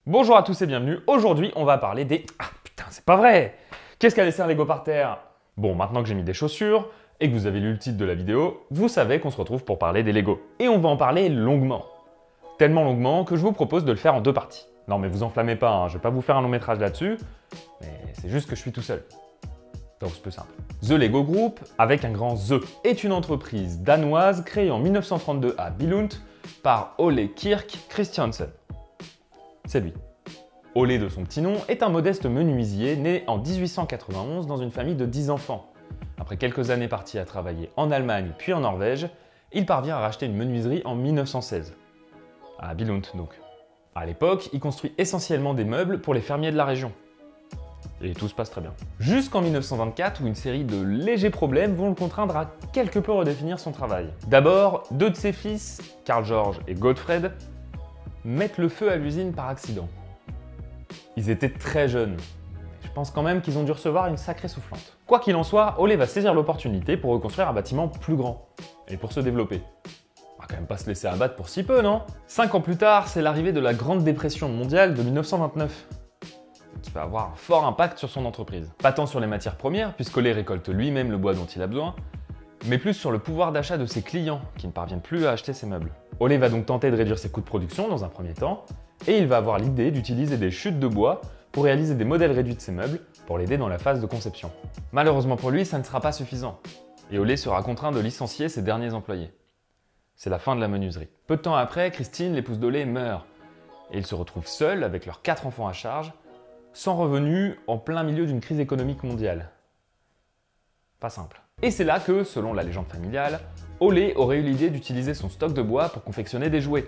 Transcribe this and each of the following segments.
Bonjour à tous et bienvenue. Aujourd'hui, on va parler des... Ah putain, c'est pas vrai! Qu'est-ce qu'a laissé un Lego par terre? Bon, maintenant que j'ai mis des chaussures et que vous avez lu le titre de la vidéo, vous savez qu'on se retrouve pour parler des Lego. Et on va en parler longuement. Tellement longuement que je vous propose de le faire en deux parties. Non mais vous enflammez pas, hein, je vais pas vous faire un long métrage là-dessus, mais c'est juste que je suis tout seul. Donc c'est peu simple. The Lego Group, avec un grand The, est une entreprise danoise créée en 1932 à Billund par Ole Kirk Christiansen. C'est lui. Ole de son petit nom est un modeste menuisier né en 1891 dans une famille de 10 enfants. Après quelques années parti à travailler en Allemagne puis en Norvège, il parvient à racheter une menuiserie en 1916. À Billund donc. À l'époque, il construit essentiellement des meubles pour les fermiers de la région. Et tout se passe très bien. Jusqu'en 1924 où une série de légers problèmes vont le contraindre à quelque peu redéfinir son travail. D'abord, deux de ses fils, Carl George et Gottfried, mettent le feu à l'usine par accident. Ils étaient très jeunes. Je pense quand même qu'ils ont dû recevoir une sacrée soufflante. Quoi qu'il en soit, Ole va saisir l'opportunité pour reconstruire un bâtiment plus grand et pour se développer. On va quand même pas se laisser abattre pour si peu, non? 5 ans plus tard, c'est l'arrivée de la Grande Dépression mondiale de 1929 qui va avoir un fort impact sur son entreprise. Pas tant sur les matières premières, puisqu'Ole récolte lui-même le bois dont il a besoin, mais plus sur le pouvoir d'achat de ses clients qui ne parviennent plus à acheter ses meubles. Ole va donc tenter de réduire ses coûts de production dans un premier temps, et il va avoir l'idée d'utiliser des chutes de bois pour réaliser des modèles réduits de ses meubles pour l'aider dans la phase de conception. Malheureusement pour lui, ça ne sera pas suffisant, et Ole sera contraint de licencier ses derniers employés. C'est la fin de la menuiserie. Peu de temps après, Christine, l'épouse d'Ole, meurt, et il se retrouve seul avec leurs 4 enfants à charge, sans revenus, en plein milieu d'une crise économique mondiale. Pas simple. Et c'est là que, selon la légende familiale, Ole aurait eu l'idée d'utiliser son stock de bois pour confectionner des jouets,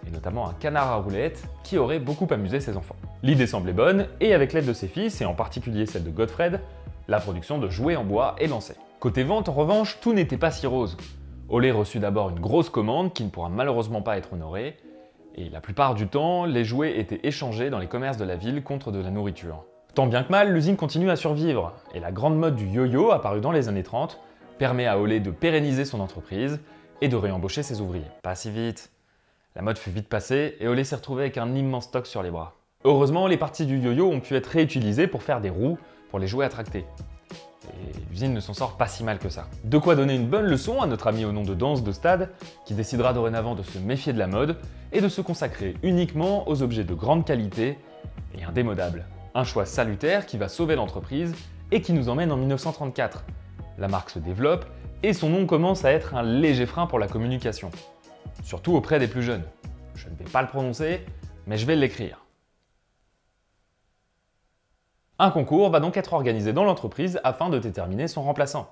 et notamment un canard à roulettes qui aurait beaucoup amusé ses enfants. L'idée semblait bonne, et avec l'aide de ses fils, et en particulier celle de Gottfried, la production de jouets en bois est lancée. Côté vente, en revanche, tout n'était pas si rose. Ole reçut d'abord une grosse commande qui ne pourra malheureusement pas être honorée, et la plupart du temps, les jouets étaient échangés dans les commerces de la ville contre de la nourriture. Tant bien que mal, l'usine continue à survivre, et la grande mode du yo-yo, apparue dans les années 30, permet à Ole de pérenniser son entreprise et de réembaucher ses ouvriers. Pas si vite. La mode fut vite passée, et Ole s'est retrouvé avec un immense stock sur les bras. Heureusement, les parties du yo-yo ont pu être réutilisées pour faire des roues pour les jouets à tracter. Et l'usine ne s'en sort pas si mal que ça. De quoi donner une bonne leçon à notre ami au nom de Danse de Stade, qui décidera dorénavant de se méfier de la mode et de se consacrer uniquement aux objets de grande qualité et indémodables. Un choix salutaire qui va sauver l'entreprise et qui nous emmène en 1934. La marque se développe et son nom commence à être un léger frein pour la communication. Surtout auprès des plus jeunes. Je ne vais pas le prononcer, mais je vais l'écrire. Un concours va donc être organisé dans l'entreprise afin de déterminer son remplaçant.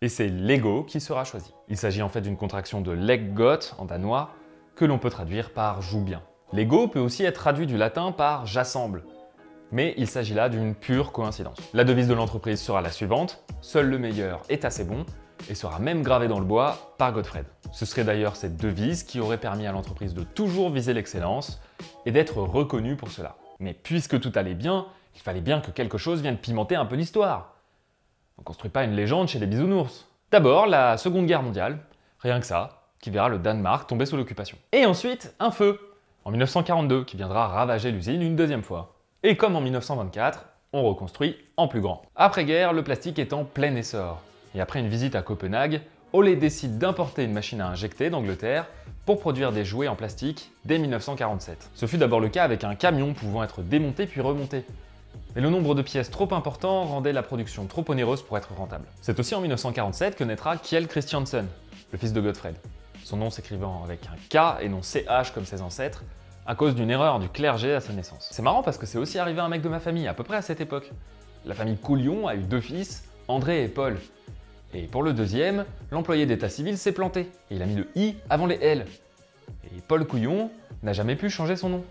Et c'est Lego qui sera choisi. Il s'agit en fait d'une contraction de Leg Godt en danois, que l'on peut traduire par « joue bien ». Lego peut aussi être traduit du latin par « j'assemble », mais il s'agit là d'une pure coïncidence. La devise de l'entreprise sera la suivante, « Seul le meilleur est assez bon » et sera même gravée dans le bois par Gottfried. Ce serait d'ailleurs cette devise qui aurait permis à l'entreprise de toujours viser l'excellence et d'être reconnue pour cela. Mais puisque tout allait bien, il fallait bien que quelque chose vienne pimenter un peu l'histoire. On ne construit pas une légende chez les bisounours. D'abord, la Seconde Guerre mondiale, rien que ça, qui verra le Danemark tomber sous l'occupation. Et ensuite, un feu, en 1942, qui viendra ravager l'usine une deuxième fois. Et comme en 1924, on reconstruit en plus grand. Après-guerre, le plastique est en plein essor. Et après une visite à Copenhague, Ole décide d'importer une machine à injecter d'Angleterre pour produire des jouets en plastique dès 1947. Ce fut d'abord le cas avec un camion pouvant être démonté puis remonté. Mais le nombre de pièces trop important rendait la production trop onéreuse pour être rentable. C'est aussi en 1947 que naîtra Kjell Christiansen, le fils de Gottfried. Son nom s'écrivant avec un K et non CH comme ses ancêtres, à cause d'une erreur du clergé à sa naissance. C'est marrant parce que c'est aussi arrivé à un mec de ma famille, à peu près à cette époque. La famille Couillon a eu 2 fils, André et Paul. Et pour le deuxième, l'employé d'état civil s'est planté, et il a mis le I avant les L. Et Paul Couillon n'a jamais pu changer son nom.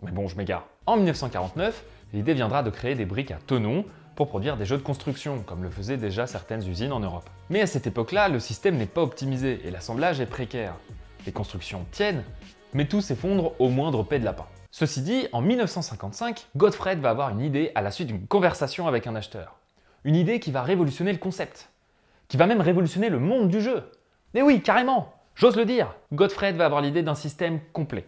Mais bon, je m'égare. En 1949, l'idée viendra de créer des briques à tenons pour produire des jeux de construction, comme le faisaient déjà certaines usines en Europe. Mais à cette époque-là, le système n'est pas optimisé et l'assemblage est précaire. Les constructions tiennent, mais tout s'effondre au moindre pet de lapin. Ceci dit, en 1955, Gottfried va avoir une idée à la suite d'une conversation avec un acheteur. Une idée qui va révolutionner le concept, qui va même révolutionner le monde du jeu. Et oui, carrément, j'ose le dire. Gottfried va avoir l'idée d'un système complet,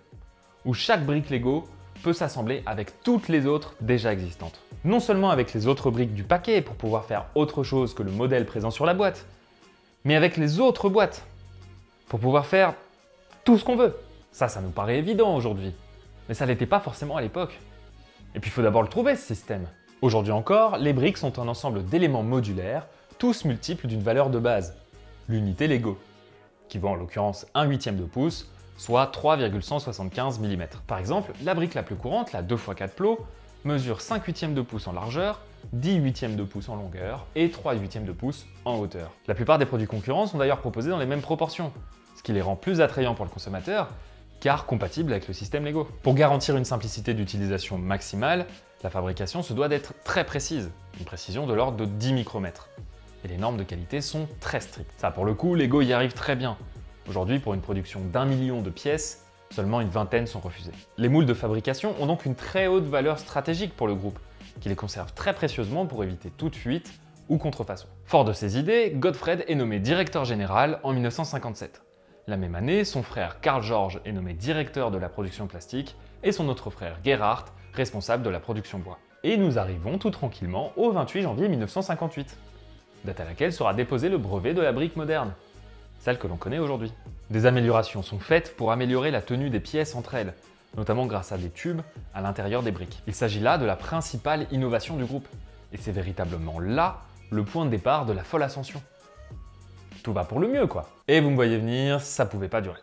où chaque brique Lego peut s'assembler avec toutes les autres déjà existantes. Non seulement avec les autres briques du paquet pour pouvoir faire autre chose que le modèle présent sur la boîte, mais avec les autres boîtes pour pouvoir faire tout ce qu'on veut. Ça nous paraît évident aujourd'hui, mais ça l'était pas forcément à l'époque. Et puis il faut d'abord le trouver ce système. Aujourd'hui encore, les briques sont un ensemble d'éléments modulaires, tous multiples d'une valeur de base, l'unité Lego, qui vaut en l'occurrence 1/8 de pouce, soit 3,175 mm. Par exemple, la brique la plus courante, la 2x4 plots, mesure 5/8 de pouce en largeur, 10/8 de pouce en longueur et 3/8 de pouce en hauteur. La plupart des produits concurrents sont d'ailleurs proposés dans les mêmes proportions, ce qui les rend plus attrayants pour le consommateur, car compatibles avec le système Lego. Pour garantir une simplicité d'utilisation maximale, la fabrication se doit d'être très précise, une précision de l'ordre de 10 micromètres. Et les normes de qualité sont très strictes. Ça, pour le coup, Lego y arrive très bien. Aujourd'hui, pour une production d'1 million de pièces, seulement une vingtaine sont refusées. Les moules de fabrication ont donc une très haute valeur stratégique pour le groupe, qui les conserve très précieusement pour éviter toute fuite ou contrefaçon. Fort de ces idées, Godfred est nommé directeur général en 1957. La même année, son frère Carl George est nommé directeur de la production plastique et son autre frère Gerhard, responsable de la production bois. Et nous arrivons tout tranquillement au 28 janvier 1958, date à laquelle sera déposé le brevet de la brique moderne, celle que l'on connaît aujourd'hui. Des améliorations sont faites pour améliorer la tenue des pièces entre elles, notamment grâce à des tubes à l'intérieur des briques. Il s'agit là de la principale innovation du groupe, et c'est véritablement là le point de départ de la folle ascension. Tout va pour le mieux, quoi. Et vous me voyez venir, ça pouvait pas durer.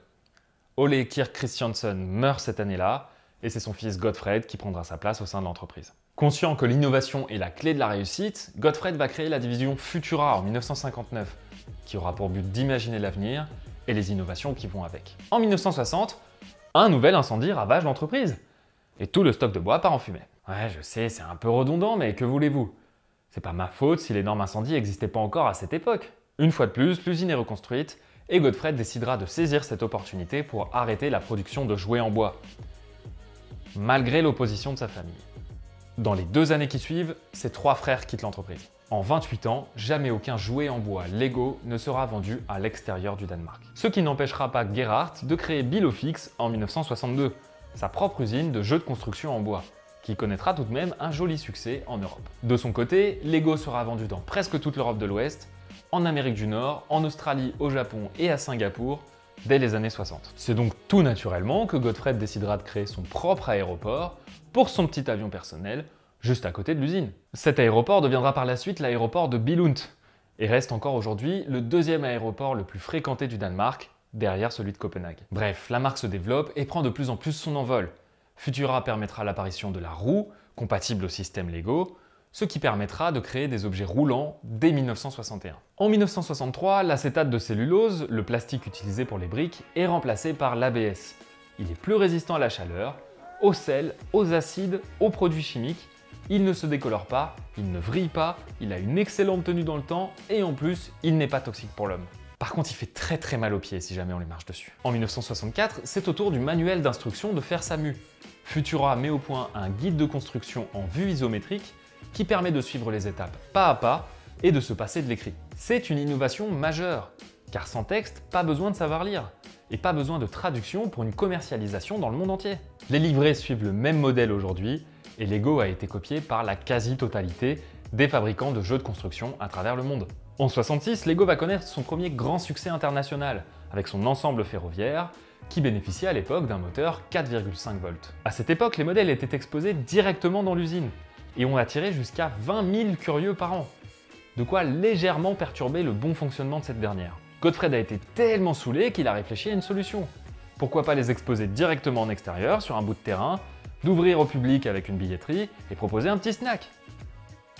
Ole Kirk Christiansen meurt cette année-là, et c'est son fils Godfred qui prendra sa place au sein de l'entreprise. Conscient que l'innovation est la clé de la réussite, Godfred va créer la division Futura en 1959, qui aura pour but d'imaginer l'avenir et les innovations qui vont avec. En 1960, un nouvel incendie ravage l'entreprise, et tout le stock de bois part en fumée. Ouais, je sais, c'est un peu redondant, mais que voulez-vous? C'est pas ma faute si les normes incendies n'existaient pas encore à cette époque. Une fois de plus, l'usine est reconstruite, et Godfred décidera de saisir cette opportunité pour arrêter la production de jouets en bois, malgré l'opposition de sa famille. Dans les 2 années qui suivent, ses 3 frères quittent l'entreprise. En 28 ans, jamais aucun jouet en bois Lego ne sera vendu à l'extérieur du Danemark. Ce qui n'empêchera pas Gerhard de créer Bilofix en 1962, sa propre usine de jeux de construction en bois, qui connaîtra tout de même un joli succès en Europe. De son côté, Lego sera vendu dans presque toute l'Europe de l'Ouest, en Amérique du Nord, en Australie, au Japon et à Singapour, dès les années 60. C'est donc tout naturellement que Godfred décidera de créer son propre aéroport pour son petit avion personnel, juste à côté de l'usine. Cet aéroport deviendra par la suite l'aéroport de Billund, et reste encore aujourd'hui le 2e aéroport le plus fréquenté du Danemark, derrière celui de Copenhague. Bref, la marque se développe et prend de plus en plus son envol. Futura permettra l'apparition de la roue, compatible au système Lego, ce qui permettra de créer des objets roulants dès 1961. En 1963, l'acétate de cellulose, le plastique utilisé pour les briques, est remplacé par l'ABS. Il est plus résistant à la chaleur, au sel, aux acides, aux produits chimiques. Il ne se décolore pas, il ne vrille pas, il a une excellente tenue dans le temps et en plus, il n'est pas toxique pour l'homme. Par contre, il fait très mal aux pieds si jamais on les marche dessus. En 1964, c'est au tour du manuel d'instruction de faire sa mue. Futura met au point un guide de construction en vue isométrique qui permet de suivre les étapes pas à pas et de se passer de l'écrit. C'est une innovation majeure, car sans texte, pas besoin de savoir lire, et pas besoin de traduction pour une commercialisation dans le monde entier. Les livrets suivent le même modèle aujourd'hui, et Lego a été copié par la quasi-totalité des fabricants de jeux de construction à travers le monde. En 1966, Lego va connaître son premier grand succès international, avec son ensemble ferroviaire, qui bénéficiait à l'époque d'un moteur 4,5 volts. À cette époque, les modèles étaient exposés directement dans l'usine, et ont attiré jusqu'à 20 000 curieux par an, de quoi légèrement perturber le bon fonctionnement de cette dernière. Godfred a été tellement saoulé qu'il a réfléchi à une solution. Pourquoi pas les exposer directement en extérieur, sur un bout de terrain, d'ouvrir au public avec une billetterie et proposer un petit snack?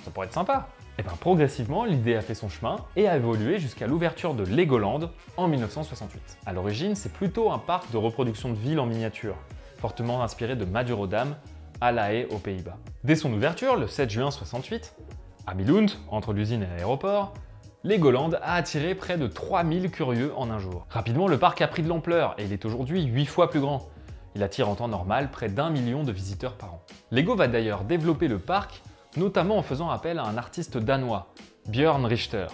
Ça pourrait être sympa. Et bien progressivement, l'idée a fait son chemin et a évolué jusqu'à l'ouverture de Legoland en 1968. À l'origine, c'est plutôt un parc de reproduction de villes en miniature, fortement inspiré de Madurodam, à La Haye aux Pays-Bas. Dès son ouverture, le 7 juin 1968, à Billund, entre l'usine et l'aéroport, Legoland a attiré près de 3000 curieux en un jour. Rapidement, le parc a pris de l'ampleur et il est aujourd'hui 8 fois plus grand. Il attire en temps normal près d'1 million de visiteurs par an. Lego va d'ailleurs développer le parc, notamment en faisant appel à un artiste danois, Björn Richter,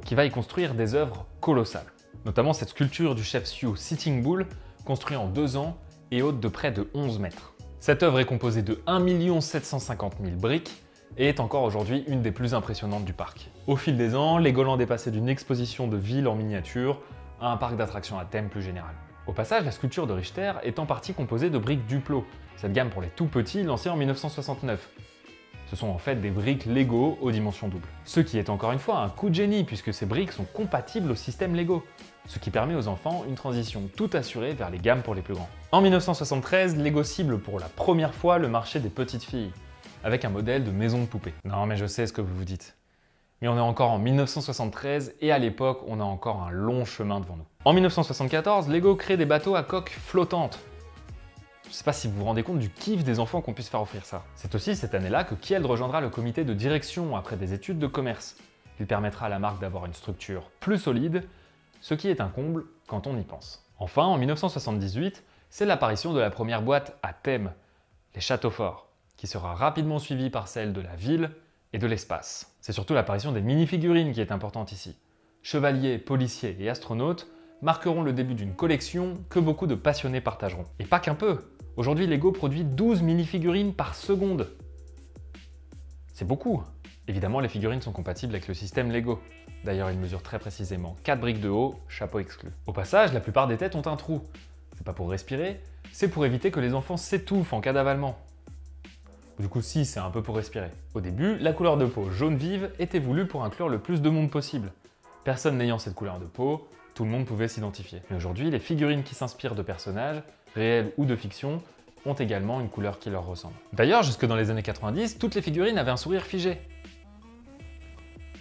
qui va y construire des œuvres colossales. Notamment cette sculpture du chef Sioux Sitting Bull, construite en 2 ans et haute de près de 11 mètres. Cette œuvre est composée de 1 750 000 briques et est encore aujourd'hui une des plus impressionnantes du parc. Au fil des ans, Legoland est passé d'une exposition de villes en miniature à un parc d'attractions à thème plus général. Au passage, la sculpture de Richter est en partie composée de briques Duplo, cette gamme pour les tout petits lancée en 1969. Ce sont en fait des briques Lego aux dimensions doubles. Ce qui est encore une fois un coup de génie puisque ces briques sont compatibles au système Lego, ce qui permet aux enfants une transition tout assurée vers les gammes pour les plus grands. En 1973, Lego cible pour la première fois le marché des petites filles, avec un modèle de maison de poupée. Non mais je sais ce que vous vous dites. Mais on est encore en 1973 et à l'époque, on a encore un long chemin devant nous. En 1974, Lego crée des bateaux à coque flottante. Je ne sais pas si vous vous rendez compte du kiff des enfants qu'on puisse faire offrir ça. C'est aussi cette année-là que Kjeld rejoindra le comité de direction après des études de commerce. Il permettra à la marque d'avoir une structure plus solide, ce qui est un comble quand on y pense. Enfin, en 1978, c'est l'apparition de la première boîte à thème, les châteaux forts, qui sera rapidement suivie par celle de la ville et de l'espace. C'est surtout l'apparition des mini-figurines qui est importante ici. Chevaliers, policiers et astronautes marqueront le début d'une collection que beaucoup de passionnés partageront. Et pas qu'un peu. Aujourd'hui, Lego produit 12 mini-figurines par seconde. C'est beaucoup. Évidemment, les figurines sont compatibles avec le système Lego. D'ailleurs, ils mesurent très précisément 4 briques de haut, chapeau exclu. Au passage, la plupart des têtes ont un trou. C'est pas pour respirer, c'est pour éviter que les enfants s'étouffent en cas d'avalement. Du coup, si, c'est un peu pour respirer. Au début, la couleur de peau jaune vive était voulue pour inclure le plus de monde possible. Personne n'ayant cette couleur de peau, tout le monde pouvait s'identifier. Mais aujourd'hui, les figurines qui s'inspirent de personnages, réels ou de fiction, ont également une couleur qui leur ressemble. D'ailleurs, jusque dans les années 90, toutes les figurines avaient un sourire figé.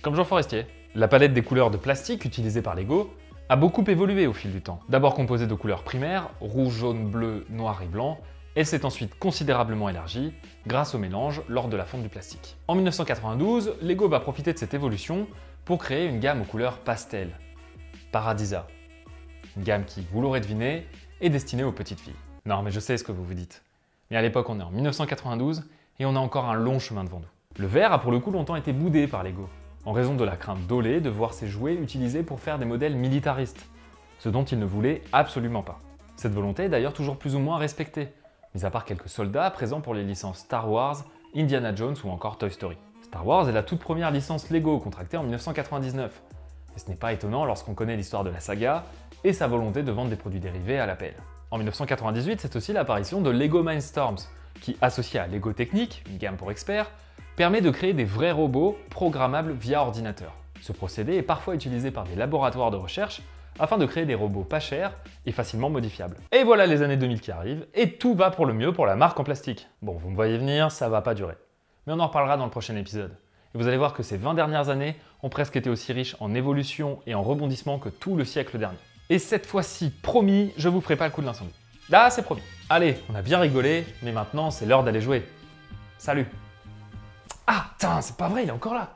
Comme Jean Forestier. La palette des couleurs de plastique utilisée par Lego a beaucoup évolué au fil du temps. D'abord composée de couleurs primaires, rouge, jaune, bleu, noir et blanc, elle s'est ensuite considérablement élargie grâce au mélange lors de la fonte du plastique. En 1992, Lego va profiter de cette évolution pour créer une gamme aux couleurs pastel, Paradisa. Une gamme qui, vous l'aurez deviné, est destinée aux petites filles. Non mais je sais ce que vous vous dites. Mais à l'époque on est en 1992 et on a encore un long chemin devant nous. Le vert a pour le coup longtemps été boudé par Lego, en raison de la crainte d'Olé de voir ses jouets utilisés pour faire des modèles militaristes, ce dont il ne voulait absolument pas. Cette volonté est d'ailleurs toujours plus ou moins respectée, mis à part quelques soldats présents pour les licences Star Wars, Indiana Jones ou encore Toy Story. Star Wars est la toute première licence Lego contractée en 1999. Et ce n'est pas étonnant lorsqu'on connaît l'histoire de la saga et sa volonté de vendre des produits dérivés à l'appel. En 1998, c'est aussi l'apparition de Lego Mindstorms, qui, associé à Lego Technique, une gamme pour experts, permet de créer des vrais robots programmables via ordinateur. Ce procédé est parfois utilisé par des laboratoires de recherche afin de créer des robots pas chers et facilement modifiables. Et voilà les années 2000 qui arrivent, et tout va pour le mieux pour la marque en plastique. Bon, vous me voyez venir, ça va pas durer. Mais on en reparlera dans le prochain épisode. Et vous allez voir que ces 20 dernières années ont presque été aussi riches en évolution et en rebondissement que tout le siècle dernier. Et cette fois-ci, promis, je vous ferai pas le coup de l'incendie. Là, c'est promis. Allez, on a bien rigolé, mais maintenant c'est l'heure d'aller jouer. Salut! Ah, putain, c'est pas vrai, il est encore là!